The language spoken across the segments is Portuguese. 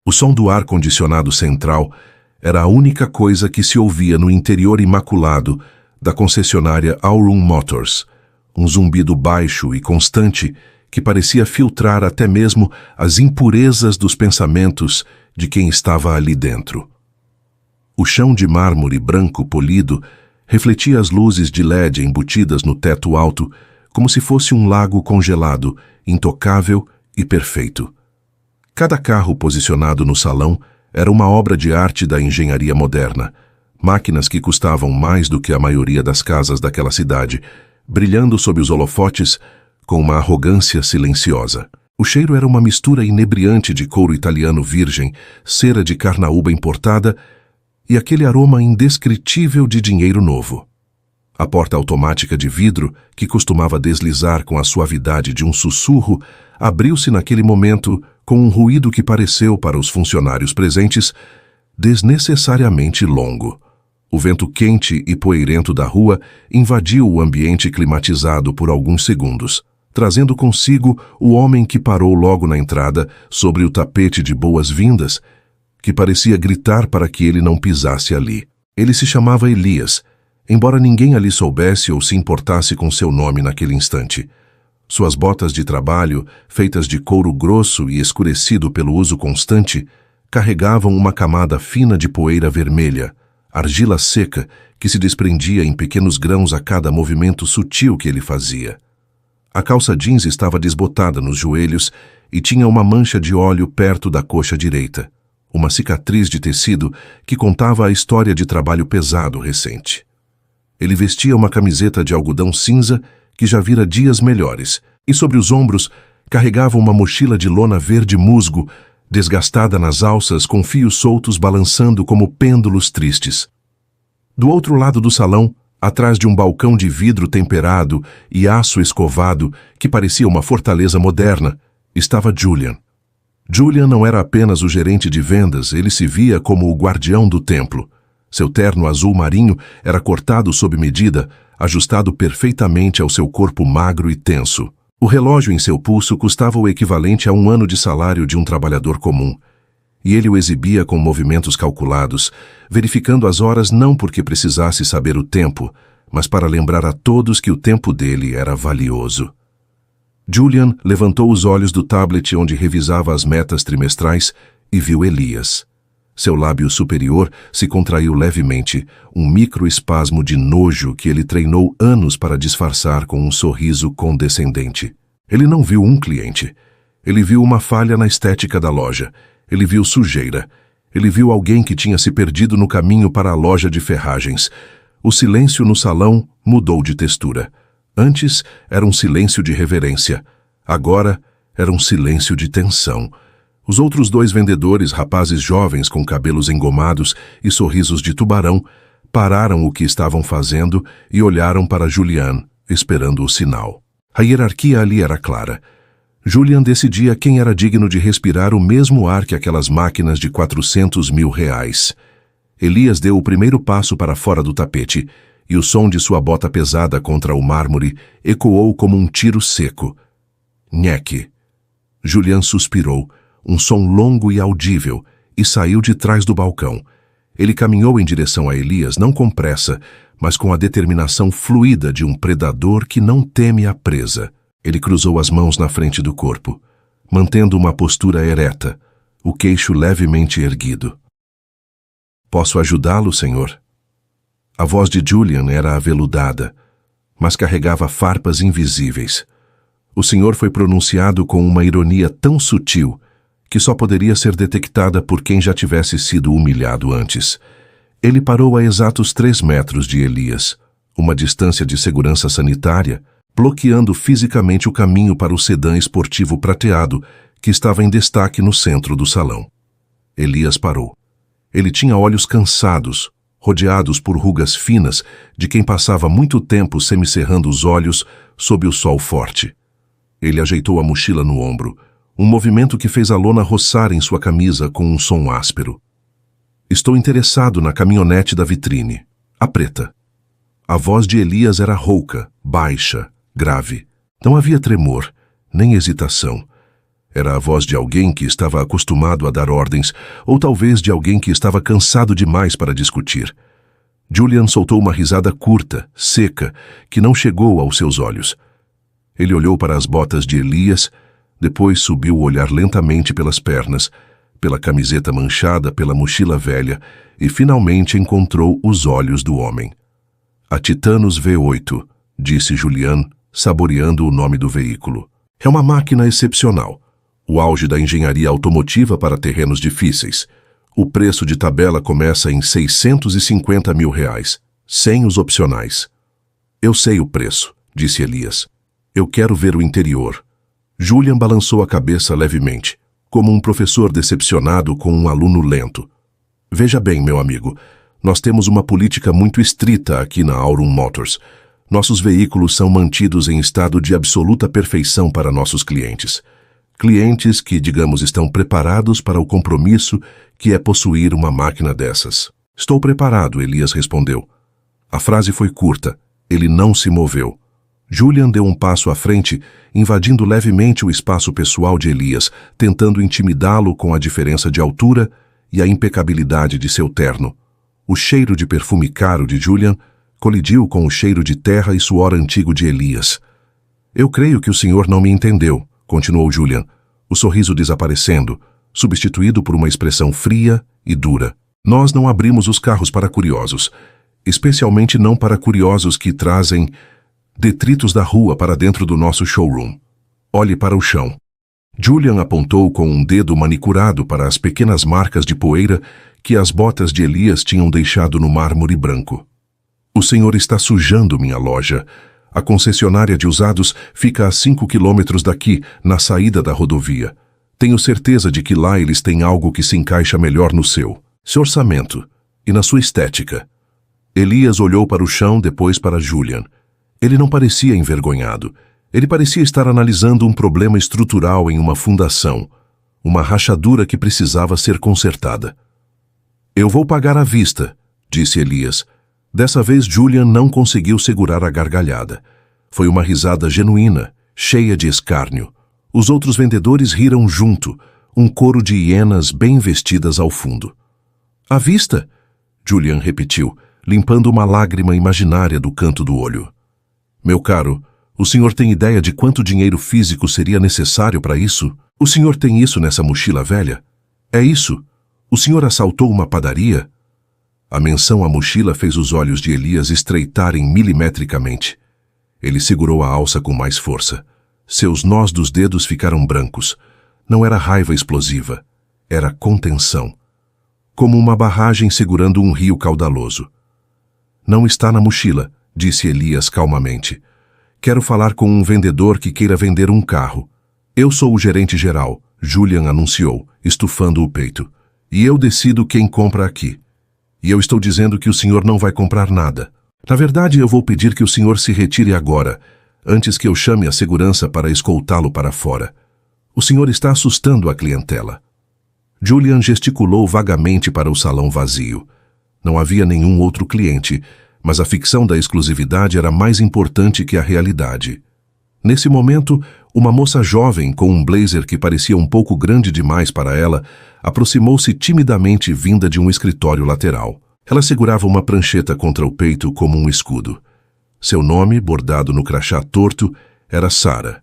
O som do ar-condicionado central era a única coisa que se ouvia no interior imaculado da concessionária Aurum Motors, um zumbido baixo e constante que parecia filtrar até mesmo as impurezas dos pensamentos de quem estava ali dentro. O chão de mármore branco polido refletia as luzes de LED embutidas no teto alto como se fosse um lago congelado, intocável e perfeito. Cada carro posicionado no salão era uma obra de arte da engenharia moderna, máquinas que custavam mais do que a maioria das casas daquela cidade, brilhando sob os holofotes com uma arrogância silenciosa. O cheiro era uma mistura inebriante de couro italiano virgem, cera de carnaúba importada e aquele aroma indescritível de dinheiro novo. A porta automática de vidro, que costumava deslizar com a suavidade de um sussurro, abriu-se naquele momento com um ruído que pareceu, para os funcionários presentes, desnecessariamente longo. O vento quente e poeirento da rua invadiu o ambiente climatizado por alguns segundos, trazendo consigo o homem que parou logo na entrada sobre o tapete de boas-vindas, que parecia gritar para que ele não pisasse ali. Ele se chamava Elias, embora ninguém ali soubesse ou se importasse com seu nome naquele instante. Suas botas de trabalho, feitas de couro grosso e escurecido pelo uso constante, carregavam uma camada fina de poeira vermelha, argila seca que se desprendia em pequenos grãos a cada movimento sutil que ele fazia. A calça jeans estava desbotada nos joelhos e tinha uma mancha de óleo perto da coxa direita, uma cicatriz de tecido que contava a história de trabalho pesado recente. Ele vestia uma camiseta de algodão cinza que já vira dias melhores, e sobre os ombros carregava uma mochila de lona verde musgo, desgastada nas alças com fios soltos balançando como pêndulos tristes. Do outro lado do salão, atrás de um balcão de vidro temperado e aço escovado que parecia uma fortaleza moderna, estava Julian. Julian não era apenas o gerente de vendas, ele se via como o guardião do templo. Seu terno azul marinho era cortado sob medida, ajustado perfeitamente ao seu corpo magro e tenso. O relógio em seu pulso custava o equivalente a 1 ano de salário de um trabalhador comum. E ele o exibia com movimentos calculados, verificando as horas não porque precisasse saber o tempo, mas para lembrar a todos que o tempo dele era valioso. Julian levantou os olhos do tablet onde revisava as metas trimestrais e viu Elias. Seu lábio superior se contraiu levemente, um microespasmo de nojo que ele treinou anos para disfarçar com um sorriso condescendente. Ele não viu um cliente. Ele viu uma falha na estética da loja. Ele viu sujeira. Ele viu alguém que tinha se perdido no caminho para a loja de ferragens. O silêncio no salão mudou de textura. Antes era um silêncio de reverência. Agora era um silêncio de tensão. Os outros 2 vendedores, rapazes jovens com cabelos engomados e sorrisos de tubarão, pararam o que estavam fazendo e olharam para Julian, esperando o sinal. A hierarquia ali era clara. Julian decidia quem era digno de respirar o mesmo ar que aquelas máquinas de 400 mil reais. Elias deu o primeiro passo para fora do tapete, e o som de sua bota pesada contra o mármore ecoou como um tiro seco. Nheque. Julian suspirou, um som longo e audível, e saiu de trás do balcão. Ele caminhou em direção a Elias não com pressa, mas com a determinação fluida de um predador que não teme a presa. Ele cruzou as mãos na frente do corpo, mantendo uma postura ereta, o queixo levemente erguido. "Posso ajudá-lo, senhor?" A voz de Julian era aveludada, mas carregava farpas invisíveis. O senhor foi pronunciado com uma ironia tão sutil que só poderia ser detectada por quem já tivesse sido humilhado antes. Ele parou a exatos 3 metros de Elias, uma distância de segurança sanitária, bloqueando fisicamente o caminho para o sedã esportivo prateado que estava em destaque no centro do salão. Elias parou. Ele tinha olhos cansados, rodeados por rugas finas de quem passava muito tempo semicerrando os olhos sob o sol forte. Ele ajeitou a mochila no ombro, um movimento que fez a lona roçar em sua camisa com um som áspero. "Estou interessado na caminhonete da vitrine, a preta." A voz de Elias era rouca, baixa, grave. Não havia tremor, nem hesitação. Era a voz de alguém que estava acostumado a dar ordens, ou talvez de alguém que estava cansado demais para discutir. Julian soltou uma risada curta, seca, que não chegou aos seus olhos. Ele olhou para as botas de Elias, depois subiu o olhar lentamente pelas pernas, pela camiseta manchada, pela mochila velha, e finalmente encontrou os olhos do homem. A Titanos V8, disse Julian, saboreando o nome do veículo. É uma máquina excepcional. O auge da engenharia automotiva para terrenos difíceis. O preço de tabela começa em R$650 mil, sem os opcionais. Eu sei o preço, disse Elias. Eu quero ver o interior. Julian balançou a cabeça levemente, como um professor decepcionado com um aluno lento. Veja bem, meu amigo, nós temos uma política muito estrita aqui na Aurum Motors. Nossos veículos são mantidos em estado de absoluta perfeição para nossos clientes. Clientes que, digamos, estão preparados para o compromisso que é possuir uma máquina dessas. Estou preparado, Elias respondeu. A frase foi curta. Ele não se moveu. Julian deu um passo à frente, invadindo levemente o espaço pessoal de Elias, tentando intimidá-lo com a diferença de altura e a impecabilidade de seu terno. O cheiro de perfume caro de Julian colidiu com o cheiro de terra e suor antigo de Elias. Eu creio que o senhor não me entendeu, continuou Julian, o sorriso desaparecendo, substituído por uma expressão fria e dura. Nós não abrimos os carros para curiosos, especialmente não para curiosos que trazem detritos da rua para dentro do nosso showroom. Olhe para o chão. Julian apontou com um dedo manicurado para as pequenas marcas de poeira que as botas de Elias tinham deixado no mármore branco. O senhor está sujando minha loja. A concessionária de usados fica a 5 quilômetros daqui, na saída da rodovia. Tenho certeza de que lá eles têm algo que se encaixa melhor no seu orçamento e na sua estética. Elias olhou para o chão, depois para Julian. Ele não parecia envergonhado. Ele parecia estar analisando um problema estrutural em uma fundação, uma rachadura que precisava ser consertada. Eu vou pagar à vista, disse Elias. Dessa vez Julian não conseguiu segurar a gargalhada. Foi uma risada genuína, cheia de escárnio. Os outros vendedores riram junto, um coro de hienas bem vestidas ao fundo. À vista? Julian repetiu, limpando uma lágrima imaginária do canto do olho. Meu caro, o senhor tem ideia de quanto dinheiro físico seria necessário para isso? O senhor tem isso nessa mochila velha? É isso? O senhor assaltou uma padaria? A menção à mochila fez os olhos de Elias estreitarem milimetricamente. Ele segurou a alça com mais força. Seus nós dos dedos ficaram brancos. Não era raiva explosiva. Era contenção. Como uma barragem segurando um rio caudaloso. Não está na mochila, disse Elias calmamente. Quero falar com um vendedor que queira vender um carro. Eu sou o gerente geral, Julian anunciou, estufando o peito. E eu decido quem compra aqui. E eu estou dizendo que o senhor não vai comprar nada. Na verdade, eu vou pedir que o senhor se retire agora, antes que eu chame a segurança para escoltá-lo para fora. O senhor está assustando a clientela. Julian gesticulou vagamente para o salão vazio. Não havia nenhum outro cliente, mas a ficção da exclusividade era mais importante que a realidade. Nesse momento, uma moça jovem com um blazer que parecia um pouco grande demais para ela, aproximou-se timidamente vinda de um escritório lateral. Ela segurava uma prancheta contra o peito como um escudo. Seu nome, bordado no crachá torto, era Sarah.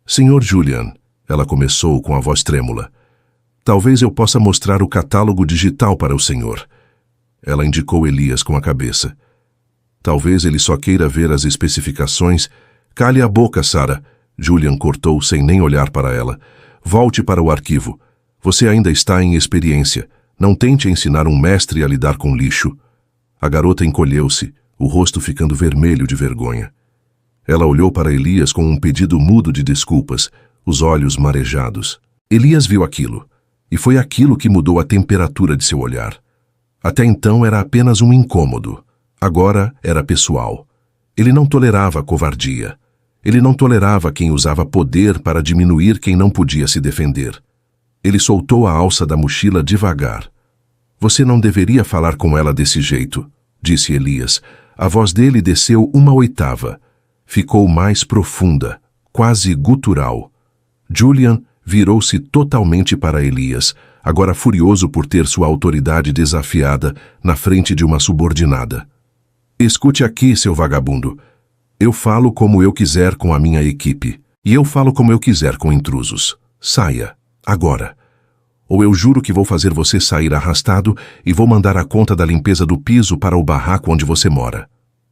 Senhor Julian, ela começou com a voz trêmula. Talvez eu possa mostrar o catálogo digital para o senhor. Ela indicou Elias com a cabeça. Talvez ele só queira ver as especificações. Cale a boca, Sarah. Julian cortou sem nem olhar para ela. Volte para o arquivo. Você ainda está em experiência. Não tente ensinar um mestre a lidar com lixo. A garota encolheu-se, o rosto ficando vermelho de vergonha. Ela olhou para Elias com um pedido mudo de desculpas, os olhos marejados. Elias viu aquilo, e foi aquilo que mudou a temperatura de seu olhar. Até então era apenas um incômodo. Agora era pessoal. Ele não tolerava a covardia. Ele não tolerava quem usava poder para diminuir quem não podia se defender. Ele soltou a alça da mochila devagar. Você não deveria falar com ela desse jeito, disse Elias. A voz dele desceu 1/8. Ficou mais profunda, quase gutural. Julian, virou-se totalmente para Elias, agora furioso por ter sua autoridade desafiada na frente de uma subordinada. Escute aqui, seu vagabundo. Eu falo como eu quiser com a minha equipe, e eu falo como eu quiser com intrusos. Saia, agora. Ou eu juro que vou fazer você sair arrastado e vou mandar a conta da limpeza do piso para o barraco onde você mora.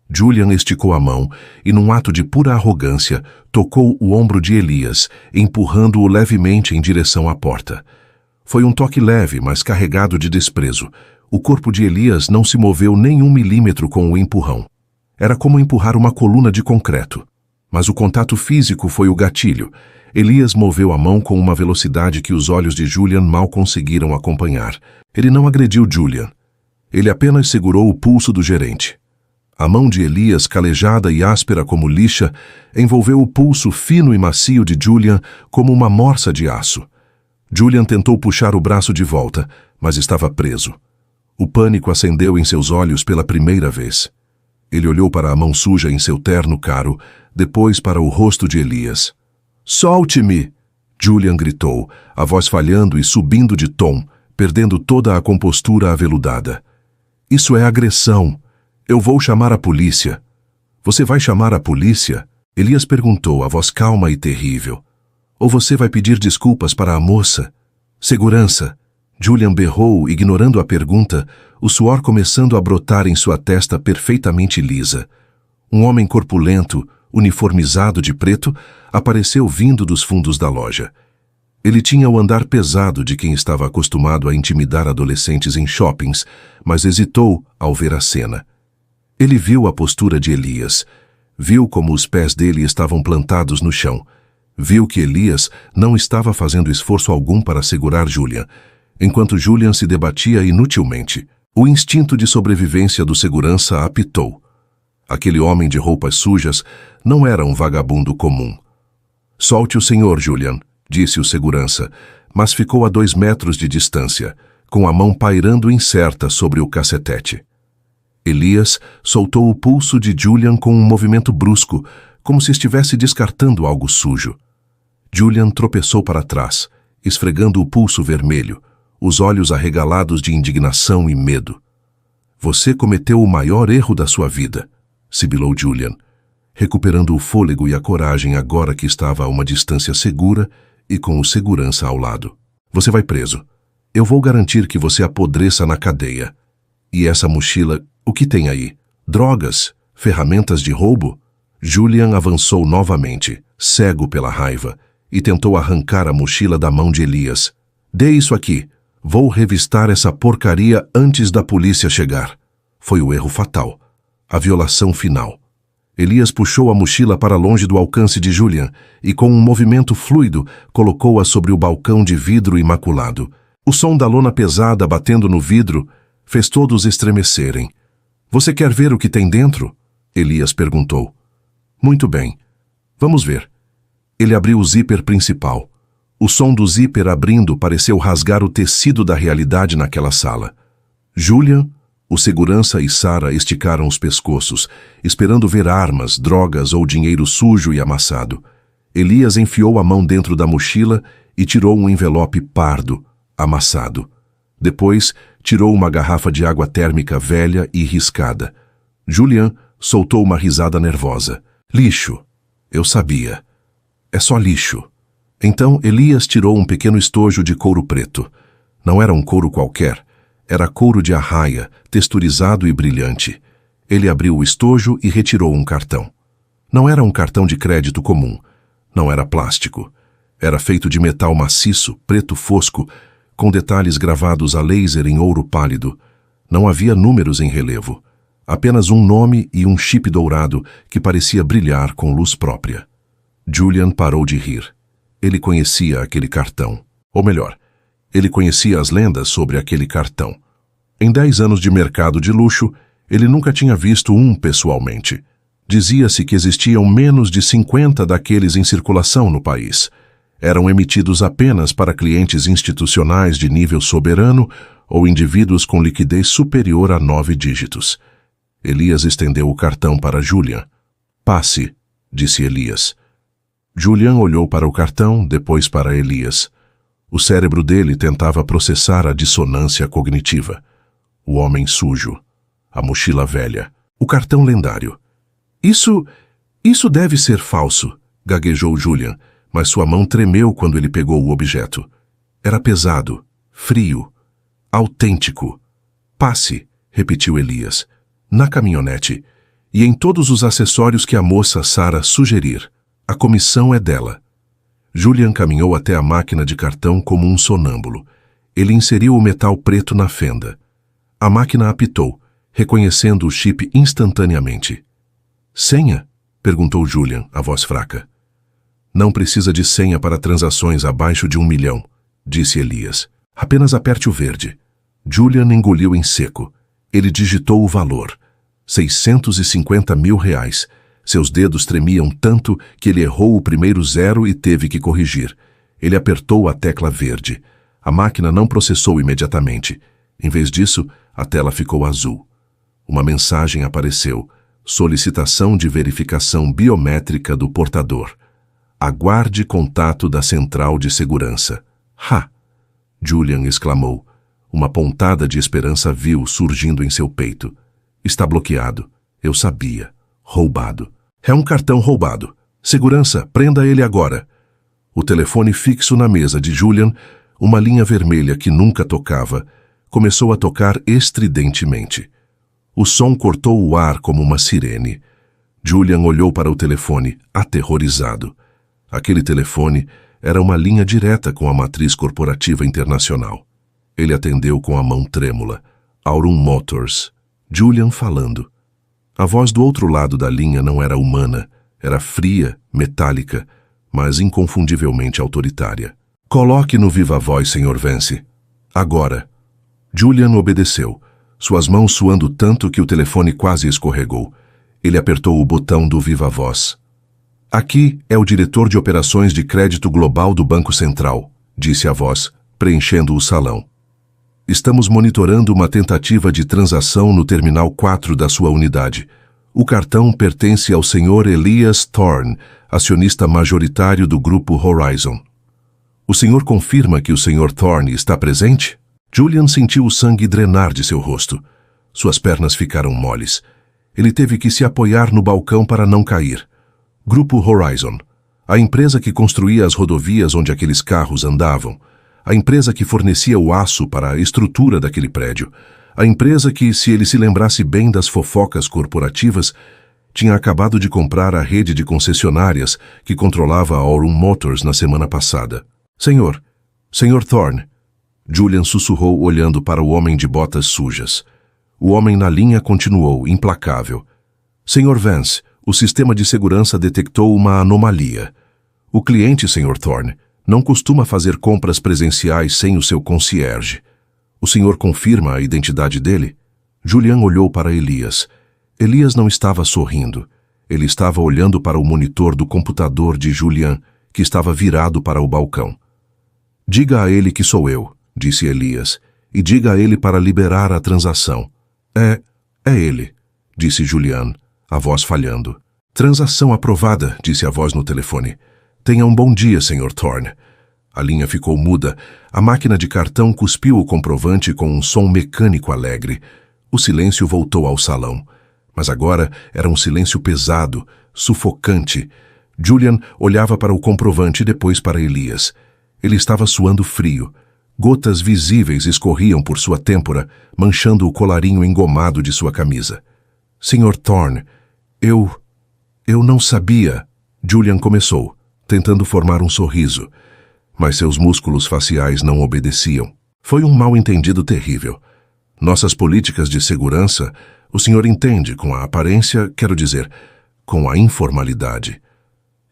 Julian esticou a mão e, num ato de pura arrogância, tocou o ombro de Elias, empurrando-o levemente em direção à porta. Foi um toque leve, mas carregado de desprezo. O corpo de Elias não se moveu nem 1 milímetro com o empurrão. Era como empurrar uma coluna de concreto. Mas o contato físico foi o gatilho. Elias moveu a mão com uma velocidade que os olhos de Julian mal conseguiram acompanhar. Ele não agrediu Julian. Ele apenas segurou o pulso do gerente. A mão de Elias, calejada e áspera como lixa, envolveu o pulso fino e macio de Julian como uma morsa de aço. Julian tentou puxar o braço de volta, mas estava preso. O pânico acendeu em seus olhos pela primeira vez. Ele olhou para a mão suja em seu terno caro, depois para o rosto de Elias. "Solte-me!" Julian gritou, a voz falhando e subindo de tom, perdendo toda a compostura aveludada. "Isso é agressão. Eu vou chamar a polícia." "Você vai chamar a polícia?" Elias perguntou, a voz calma e terrível. "Ou você vai pedir desculpas para a moça?" "Segurança!" Julian berrou, ignorando a pergunta, o suor começando a brotar em sua testa perfeitamente lisa. Um homem corpulento, uniformizado de preto, apareceu vindo dos fundos da loja. Ele tinha o andar pesado de quem estava acostumado a intimidar adolescentes em shoppings, mas hesitou ao ver a cena. Ele viu a postura de Elias, viu como os pés dele estavam plantados no chão, viu que Elias não estava fazendo esforço algum para segurar Julian, enquanto Julian se debatia inutilmente. O instinto de sobrevivência do segurança apitou. Aquele homem de roupas sujas não era um vagabundo comum. "Solte o senhor, Julian", disse o segurança, mas ficou a 2 metros de distância, com a mão pairando incerta sobre o cacetete. Elias soltou o pulso de Julian com um movimento brusco, como se estivesse descartando algo sujo. Julian tropeçou para trás, esfregando o pulso vermelho, os olhos arregalados de indignação e medo. "Você cometeu o maior erro da sua vida", sibilou Julian, recuperando o fôlego e a coragem agora que estava a uma distância segura e com o segurança ao lado. "Você vai preso. Eu vou garantir que você apodreça na cadeia. E essa mochila, o que tem aí? Drogas? Ferramentas de roubo?" Julian avançou novamente, cego pela raiva, e tentou arrancar a mochila da mão de Elias. "Dê isso aqui. Vou revistar essa porcaria antes da polícia chegar." Foi o erro fatal. A violação final. Elias puxou a mochila para longe do alcance de Julian e, com um movimento fluido, colocou-a sobre o balcão de vidro imaculado. O som da lona pesada batendo no vidro fez todos estremecerem. "Você quer ver o que tem dentro?" Elias perguntou. "Muito bem. Vamos ver." Ele abriu o zíper principal. O som do zíper abrindo pareceu rasgar o tecido da realidade naquela sala. Julian, o segurança e Sarah esticaram os pescoços, esperando ver armas, drogas ou dinheiro sujo e amassado. Elias enfiou a mão dentro da mochila e tirou um envelope pardo, amassado. Depois, tirou uma garrafa de água térmica velha e riscada. Julian soltou uma risada nervosa. "Lixo. Eu sabia. É só lixo." Então Elias tirou um pequeno estojo de couro preto. Não era um couro qualquer. Era couro de arraia, texturizado e brilhante. Ele abriu o estojo e retirou um cartão. Não era um cartão de crédito comum. Não era plástico. Era feito de metal maciço, preto fosco, com detalhes gravados a laser em ouro pálido. Não havia números em relevo. Apenas um nome e um chip dourado que parecia brilhar com luz própria. Julian parou de rir. Ele conhecia aquele cartão. Ou melhor, ele conhecia as lendas sobre aquele cartão. Em 10 anos de mercado de luxo, ele nunca tinha visto um pessoalmente. Dizia-se que existiam menos de 50 daqueles em circulação no país. Eram emitidos apenas para clientes institucionais de nível soberano ou indivíduos com liquidez superior a 9 dígitos. Elias estendeu o cartão para Julian. "Passe", disse Elias. Julian olhou para o cartão, depois para Elias. O cérebro dele tentava processar a dissonância cognitiva. O homem sujo. A mochila velha. O cartão lendário. Isso deve ser falso, gaguejou Julian, mas sua mão tremeu quando ele pegou o objeto. Era pesado, frio, autêntico. Passe, repetiu Elias, na caminhonete, e em todos os acessórios que a moça Sarah sugerir. A comissão é dela. Julian caminhou até a máquina de cartão como um sonâmbulo. Ele inseriu o metal preto na fenda. A máquina apitou, reconhecendo o chip instantaneamente. Senha? Perguntou Julian, a voz fraca. Não precisa de senha para transações abaixo de 1 milhão, disse Elias. Apenas aperte o verde. Julian engoliu em seco. Ele digitou o valor. 650 mil reais. Seus dedos tremiam tanto que ele errou o primeiro zero e teve que corrigir. Ele apertou a tecla verde. A máquina não processou imediatamente. Em vez disso, a tela ficou azul. Uma mensagem apareceu. Solicitação de verificação biométrica do portador. Aguarde contato da central de segurança. Ha! Julian exclamou. Uma pontada de esperança vil surgindo em seu peito. Está bloqueado. Eu sabia. Roubado. É um cartão roubado. Segurança, prenda ele agora. O telefone fixo na mesa de Julian, uma linha vermelha que nunca tocava, começou a tocar estridentemente. O som cortou o ar como uma sirene. Julian olhou para o telefone, aterrorizado. Aquele telefone era uma linha direta com a matriz corporativa internacional. Ele atendeu com a mão trêmula. Aurum Motors. Julian falando. A voz do outro lado da linha não era humana, era fria, metálica, mas inconfundivelmente autoritária. Coloque no viva voz, Sr. Vance. Agora. Julian obedeceu, suas mãos suando tanto que o telefone quase escorregou. Ele apertou o botão do viva voz. Aqui é o diretor de operações de crédito global do Banco Central, disse a voz, preenchendo o salão. Estamos monitorando uma tentativa de transação no terminal 4 da sua unidade. O cartão pertence ao Sr. Elias Thorne, acionista majoritário do Grupo Horizon. O senhor confirma que o Sr. Thorne está presente? Julian sentiu o sangue drenar de seu rosto. Suas pernas ficaram moles. Ele teve que se apoiar no balcão para não cair. Grupo Horizon, a empresa que construía as rodovias onde aqueles carros andavam, a empresa que fornecia o aço para a estrutura daquele prédio, a empresa que, se ele se lembrasse bem das fofocas corporativas, tinha acabado de comprar a rede de concessionárias que controlava a Aurum Motors na semana passada. Sr. Thorne, Julian sussurrou olhando para o homem de botas sujas. O homem na linha continuou, implacável. Sr. Vance, o sistema de segurança detectou uma anomalia. O cliente, Sr. Thorne, não costuma fazer compras presenciais sem o seu concierge. O senhor confirma a identidade dele? Julian olhou para Elias. Elias não estava sorrindo. Ele estava olhando para o monitor do computador de Julian, que estava virado para o balcão. Diga a ele que sou eu, disse Elias, e diga a ele para liberar a transação. É ele, disse Julian, a voz falhando. Transação aprovada, disse a voz no telefone. Tenha um bom dia, Sr. Thorne. A linha ficou muda. A máquina de cartão cuspiu o comprovante com um som mecânico alegre. O silêncio voltou ao salão. Mas agora era um silêncio pesado, sufocante. Julian olhava para o comprovante e depois para Elias. Ele estava suando frio. Gotas visíveis escorriam por sua têmpora, manchando o colarinho engomado de sua camisa. Sr. Thorne, eu não sabia. Julian começou, tentando formar um sorriso. Mas seus músculos faciais não obedeciam. Foi um mal-entendido terrível. Nossas políticas de segurança, o senhor entende, com a aparência, quero dizer, com a informalidade.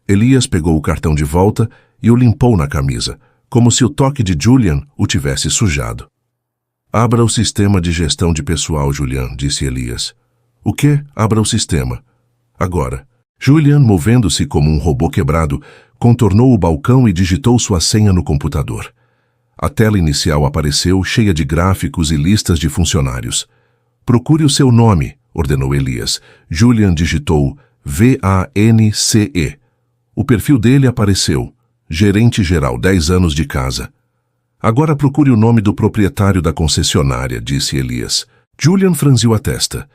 Elias pegou o cartão de volta e o limpou na camisa, como se o toque de Julian o tivesse sujado. Abra o sistema de gestão de pessoal, Julian, disse Elias. O quê? Abra o sistema. Agora. Julian, movendo-se como um robô quebrado, contornou o balcão e digitou sua senha no computador. A tela inicial apareceu, cheia de gráficos e listas de funcionários. Procure o seu nome, ordenou Elias. Julian digitou VANCE. O perfil dele apareceu. Gerente geral, 10 anos de casa. Agora procure o nome do proprietário da concessionária, disse Elias. Julian franziu a testa.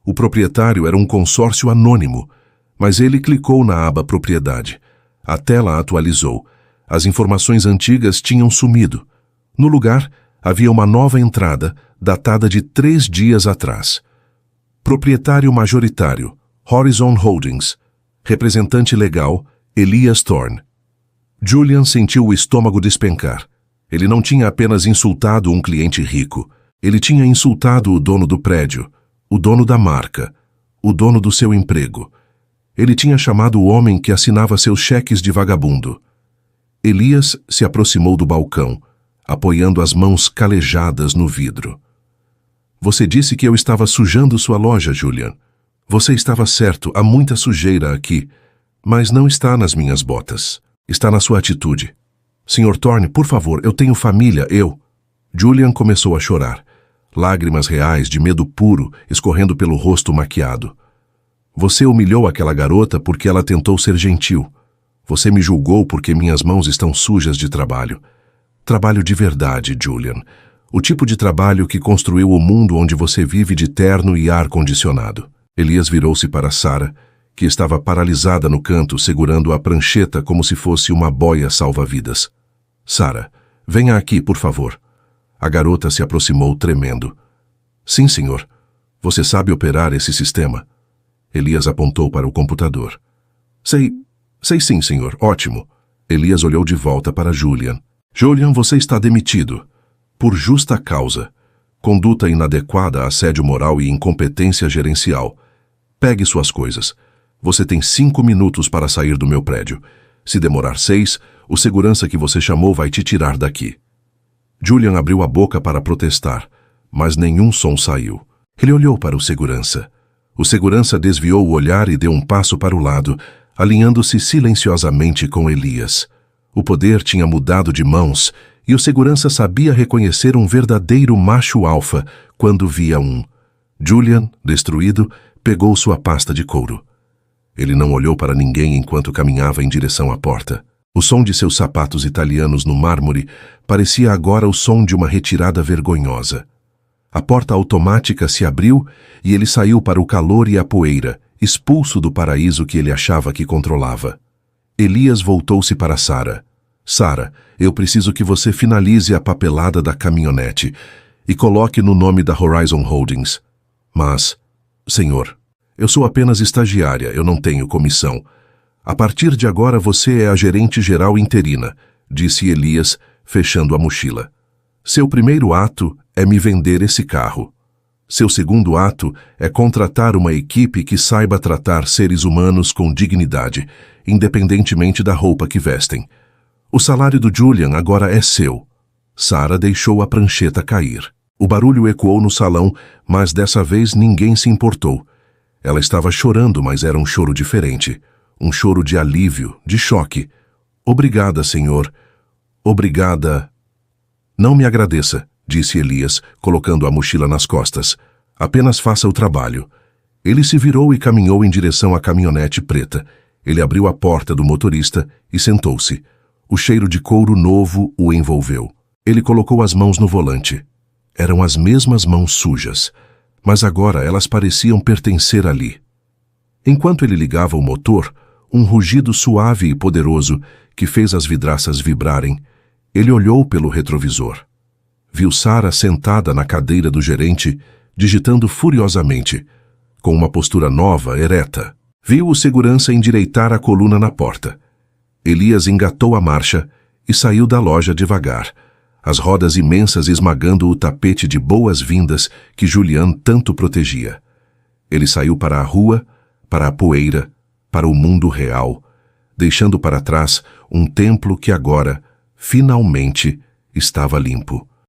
O proprietário era um consórcio anônimo, mas ele clicou na aba Propriedade. A tela atualizou. As informações antigas tinham sumido. No lugar, havia uma nova entrada, datada de 3 dias atrás. Proprietário majoritário, Horizon Holdings. Representante legal, Elias Thorne. Julian sentiu o estômago despencar. Ele não tinha apenas insultado um cliente rico. Ele tinha insultado o dono do prédio, o dono da marca, o dono do seu emprego. Ele tinha chamado o homem que assinava seus cheques de vagabundo. Elias se aproximou do balcão, apoiando as mãos calejadas no vidro. Você disse que eu estava sujando sua loja, Julian. Você estava certo, há muita sujeira aqui, mas não está nas minhas botas. Está na sua atitude. Sr. Thorne, por favor, eu tenho família, eu... Julian começou a chorar, lágrimas reais de medo puro escorrendo pelo rosto maquiado. Você humilhou aquela garota porque ela tentou ser gentil. Você me julgou porque minhas mãos estão sujas de trabalho. Trabalho de verdade, Julian. O tipo de trabalho que construiu o mundo onde você vive de terno e ar-condicionado. Elias virou-se para Sarah, que estava paralisada no canto, segurando a prancheta como se fosse uma boia salva-vidas. Sarah, venha aqui, por favor. A garota se aproximou tremendo. Sim, senhor. Você sabe operar esse sistema? Elias apontou para o computador. Sei sim, senhor. Ótimo. Elias olhou de volta para Julian. Julian, você está demitido. Por justa causa. Conduta inadequada, assédio moral e incompetência gerencial. Pegue suas coisas. Você tem 5 minutos para sair do meu prédio. Se demorar 6, o segurança que você chamou vai te tirar daqui. Julian abriu a boca para protestar, mas nenhum som saiu. Ele olhou para o segurança. O segurança desviou o olhar e deu um passo para o lado, alinhando-se silenciosamente com Elias. O poder tinha mudado de mãos e o segurança sabia reconhecer um verdadeiro macho alfa quando via um. Julian, destruído, pegou sua pasta de couro. Ele não olhou para ninguém enquanto caminhava em direção à porta. O som de seus sapatos italianos no mármore parecia agora o som de uma retirada vergonhosa. A porta automática se abriu e ele saiu para o calor e a poeira, expulso do paraíso que ele achava que controlava. Elias voltou-se para Sarah. Sarah, eu preciso que você finalize a papelada da caminhonete e coloque no nome da Horizon Holdings. Mas, senhor, eu sou apenas estagiária, eu não tenho comissão. A partir de agora você é a gerente geral interina, disse Elias, fechando a mochila. Seu primeiro ato é me vender esse carro. Seu segundo ato é contratar uma equipe que saiba tratar seres humanos com dignidade, independentemente da roupa que vestem. O salário do Julian agora é seu. Sarah deixou a prancheta cair. O barulho ecoou no salão, mas dessa vez ninguém se importou. Ela estava chorando, mas era um choro diferente. Um choro de alívio, de choque. Obrigada, senhor. Obrigada. Não me agradeça, disse Elias, colocando a mochila nas costas. Apenas faça o trabalho. Ele se virou e caminhou em direção à caminhonete preta. Ele abriu a porta do motorista e sentou-se. O cheiro de couro novo o envolveu. Ele colocou as mãos no volante. Eram as mesmas mãos sujas, mas agora elas pareciam pertencer ali. Enquanto ele ligava o motor, um rugido suave e poderoso que fez as vidraças vibrarem. Ele olhou pelo retrovisor. Viu Sarah sentada na cadeira do gerente, digitando furiosamente, com uma postura nova, ereta. Viu o segurança endireitar a coluna na porta. Elias engatou a marcha e saiu da loja devagar, as rodas imensas esmagando o tapete de boas-vindas que Julian tanto protegia. Ele saiu para a rua, para a poeira, para o mundo real, deixando para trás um templo que agora, finalmente, estava limpo.